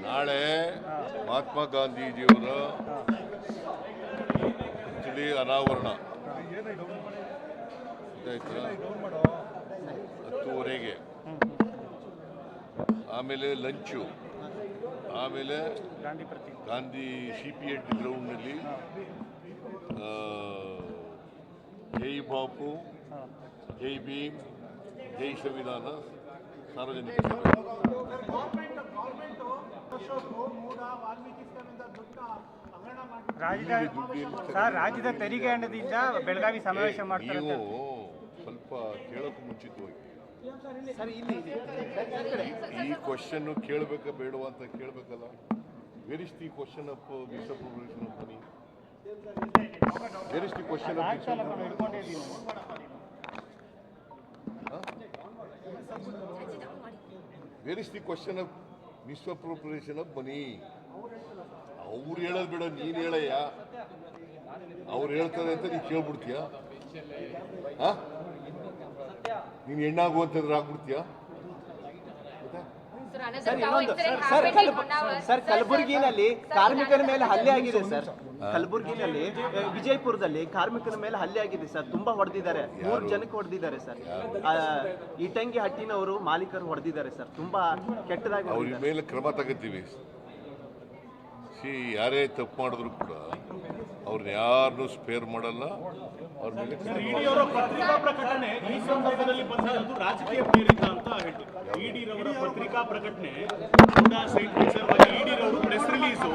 ನಾಳೆ ಮಹಾತ್ಮ ಗಾಂಧೀಜಿಯವರ ತಿಳಿ ಅನಾವರಣ 10:30 ಆಮೇಲೆ ಲಂಚು, ಆಮೇಲೆ ಗಾಂಧಿ CPHT ಗ್ರೌಂಡ್ನಲ್ಲಿ ಜೈ ಬಾಪು, ಜೈ ಭೀಮ್, ಜೈ ಸಂವಿಧಾನ ಸಾರ್ವಜನಿಕ ರಾಜ್ಯದ ತೆರಿಗೆ ಹಣದಿಂದ ಬೆಳಗಾವಿ ಸಮಾವೇಶ ಮಾಡ್ತಾರೆ. ನೀವು ಸ್ವಲ್ಪ ಕೇಳೋಕೆ ಮುಂಚಿತವಾಗಿ ಈ ಕ್ವಶನ್ ಕೇಳಬೇಕಾ ಬೇಡವಾ ಅಂತ ಕೇಳಬೇಕಲ್ಲ. Where is the question of misappropriation of money? Where is the question of where is the question of misappropriation of money? ಅವ್ರು ಹೇಳೋದು ಬೇಡ, ನೀನು ಹೇಳಯ್ಯ. ಅವ್ರು ಹೇಳ್ತಾರೆ ಅಂತ ನೀನು ಕೇಳ್ಬಿಡ್ತೀಯ? ನೀನು ಹೆಣ್ಣಾಗುವಂತಂದ್ರೆ ಆಗ್ಬಿಡ್ತೀಯ? ಸರ್, ಕಲಬುರಗಿನಲ್ಲಿ ಕಾರ್ಮಿಕರ ಮೇಲೆ ಹಲ್ಲೆ ಆಗಿದೆ ಸರ್. ಕಲಬುರಗಿನಲ್ಲಿ ವಿಜಯಪುರದಲ್ಲಿ ಕಾರ್ಮಿಕರ ಮೇಲೆ ಹಲ್ಲೆ ಆಗಿದೆ ಸರ್. ತುಂಬಾ ಹೊಡೆದಿದ್ದಾರೆ, 3 ಜನಕ್ಕೆ ಹೊಡೆದಿದ್ದಾರೆ ಸರ್. ಇಟಂಗಿ ಹಟ್ಟಿನವರು ಮಾಲೀಕರು ಹೊಡೆದಿದ್ದಾರೆ ಸರ್. ತುಂಬಾ ಕೆಟ್ಟದಾಗಿ ಅವ್ರ ಮೇಲೆ ಕ್ರಮ ತಗೋತೀವಿ. ಯಾರೇ ತಪ್ಪು ಮಾಡಿದ್ರು ಕೂಡ ಅವ್ರನ್ನ ಯಾರನ್ನೂ ಸ್ಪೇರ್ ಮಾಡಲ್ಲ. ಅವ್ರ ಮೇಲೆ ಪತ್ರಿಕಾ ಪ್ರಕಟಣೆ ಈ ಸಂದರ್ಭದಲ್ಲಿ ಬಂದಿರೋದು ರಾಜಕೀಯ ಪ್ರೇರಿತ ಅಂತ ಹೇಳ್ತಾರೆ. ಇಡಿರವರ ಪತ್ರಿಕಾ ಪ್ರಕಟಣೆ ಇಡಿರವರು ಪ್ರೆಸ್ ರಿಲೀಸು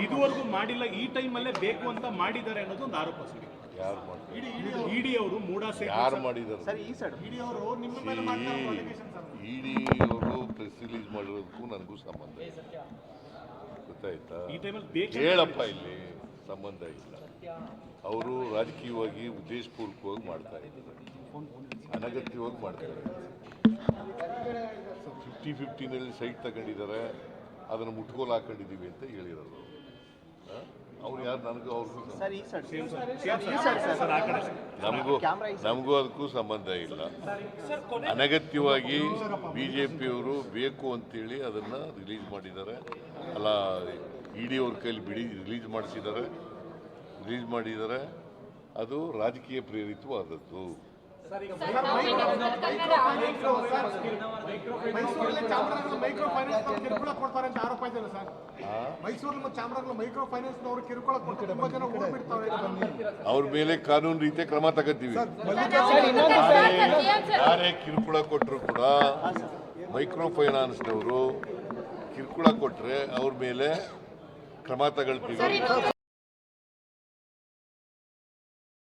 ಇದುವರೆಗೂ ಮಾಡಿಲ್ಲ, ಈ ಟೈಮಲ್ಲೇ ಬೇಕು ಅಂತ ಮಾಡಿದ್ದಾರೆ ಅನ್ನೋದು ಒಂದು ಆರೋಪ ಸರ್. ಯಾರು ಮಾಡ್ತಾರೆ? ಇಡಿ ಅವರು ಮೂಡಾ ಯಾರು ಮಾಡಿದ್ದಾರೆ? ಇಡಿ ಅವರು ಪ್ರೆಸ್ ರಿಲೀಸ್ ಮಾಡಿರೋದಕ್ಕೂ ನನಗೂ ಸಂಬಂಧ ಇಲ್ಲ. ಗೊತ್ತಾಯ್ತಾ? ಹೇಳಪ್ಪ, ಇಲ್ಲಿ ಸಂಬಂಧ ಇಲ್ಲ. ಅವರು ರಾಜಕೀಯವಾಗಿ ಉದ್ದೇಶಪೂರ್ವಕವಾಗಿ ಮಾಡ್ತಾ ಇದ್ದಾರೆ, ಅನಗತ್ಯವಾಗಿ ಮಾಡ್ತಾರೆ. 50-50 ಸೈಟ್ ತಗೊಂಡಿದ್ದಾರೆ, ಅದನ್ನು ಮುಟ್ಕೋಲು ಹಾಕೊಂಡಿದ್ದೀವಿ ಅಂತ ಹೇಳಿರೋದು. ಅವ್ರು ಯಾರು? ನಮಗೂ ಅದಕ್ಕೂ ಸಂಬಂಧ ಇಲ್ಲ. ಅನಗತ್ಯವಾಗಿ BJPಯವರು ಬೇಕು ಅಂತೇಳಿ ಅದನ್ನು ರಿಲೀಸ್ ಮಾಡಿದ್ದಾರೆ. ಅಲ್ಲ, ಇಡಿ ಅವ್ರ ಕೈಲಿ ರಿಲೀಸ್ ಮಾಡಿದ್ದಾರೆ. ಅದು ರಾಜಕೀಯ ಪ್ರೇರಿತವಾದದ್ದು. ಮೈಕ್ರೋ ಫೈನಾನ್ಸ್ ಕಿರುಕುಳ ಕೊಡ್ತಾರೆ ಅಂತ ಆರೋಪ ಇದೆ sir. Mysuru Chamarajanagar micro finance ಅವರು ಕಿರುಕುಳ ಕೊಡ್ತಾರೆ, ತುಂಬಾ ಜನ ಓಡ್ಬಿಡ್ತಾರೆ. ಅವ್ರ ಮೇಲೆ ಕಾನೂನು ರೀತಿಯ ಕ್ರಮ ತಗೋತೀವಿ. ಯಾರೇ ಕಿರುಕುಳ ಕೊಟ್ಟರು ಕೂಡ ಮೈಕ್ರೋ ಫೈನಾನ್ಸ್ನವರು ಕಿರುಕುಳ ಕೊಟ್ಟರೆ ಅವ್ರ ಮೇಲೆ ಕ್ರಮ ತಗೊಳ್ತೀವಿ.